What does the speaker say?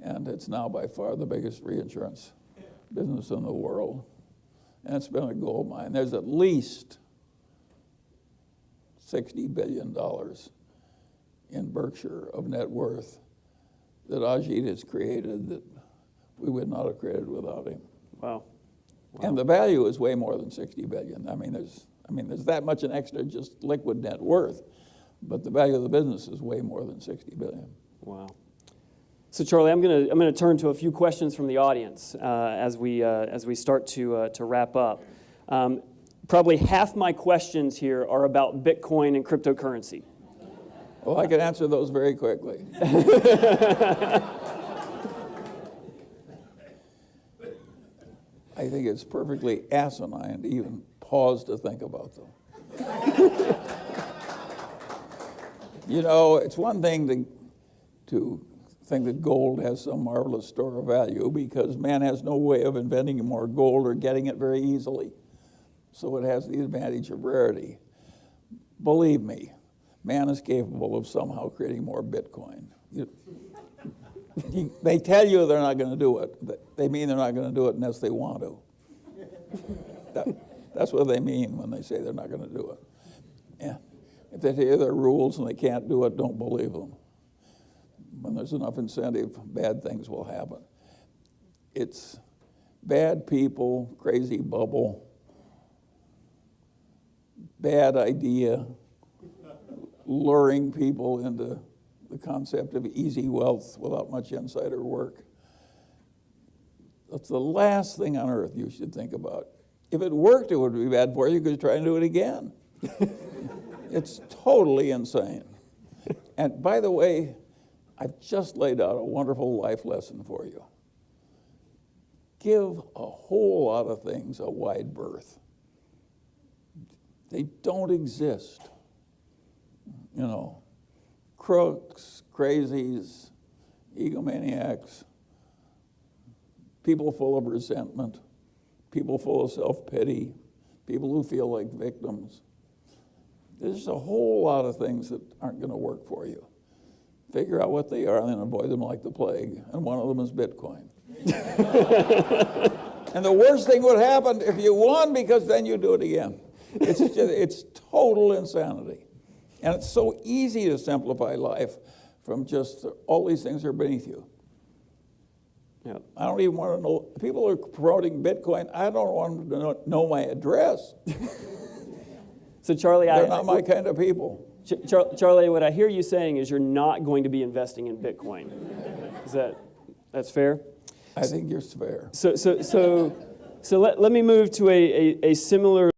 And it's now by far the biggest reinsurance business in the world. And it's been a gold mine. There's at least $60 billion in Berkshire of net worth that Ajit has created that we would not have created without him. Wow. And the value is way more than 60 billion. I mean, there's that much an extra just liquid net worth, but the value of the business is way more than 60 billion. Wow. So Charlie, I'm gonna turn to a few questions from the audience as we start to wrap up. Probably half my questions here are about Bitcoin and cryptocurrency. Well, I can answer those very quickly. I think it's perfectly asinine to even pause to think about them. You know, it's one thing to think that gold has some marvelous store of value because man has no way of inventing more gold or getting it very easily. So it has the advantage of rarity. Believe me, man is capable of somehow creating more Bitcoin. They tell you they're not going to do it. They mean they're not going to do it unless they want to. That's what they mean when they say they're not going to do it. Yeah. If they hear their rules and they can't do it, don't believe them. When there's enough incentive, bad things will happen. It's bad people, crazy bubble, bad idea, luring people into the concept of easy wealth without much insider work. That's the last thing on earth you should think about. If it worked, it would be bad for you because try and do it again. It's totally insane. And by the way, I've just laid out a wonderful life lesson for you. Give a whole lot of things a wide berth. They don't exist. You know, crooks, crazies, egomaniacs, people full of resentment, people full of self-pity, people who feel like victims. There's a whole lot of things that aren't going to work for you. Figure out what they are and then avoid them like the plague. And one of them is Bitcoin. And the worst thing would happen if you won because then you do it again. It's total insanity. And it's so easy to simplify life from just all these things are beneath you. Yep. I don't even want to know. People are promoting Bitcoin. I don't want them to know my address. So Charlie, they're not my kind of people. Charlie, what I hear you saying is you're not going to be investing in Bitcoin. That's fair? I think you're fair. So let me move to a similar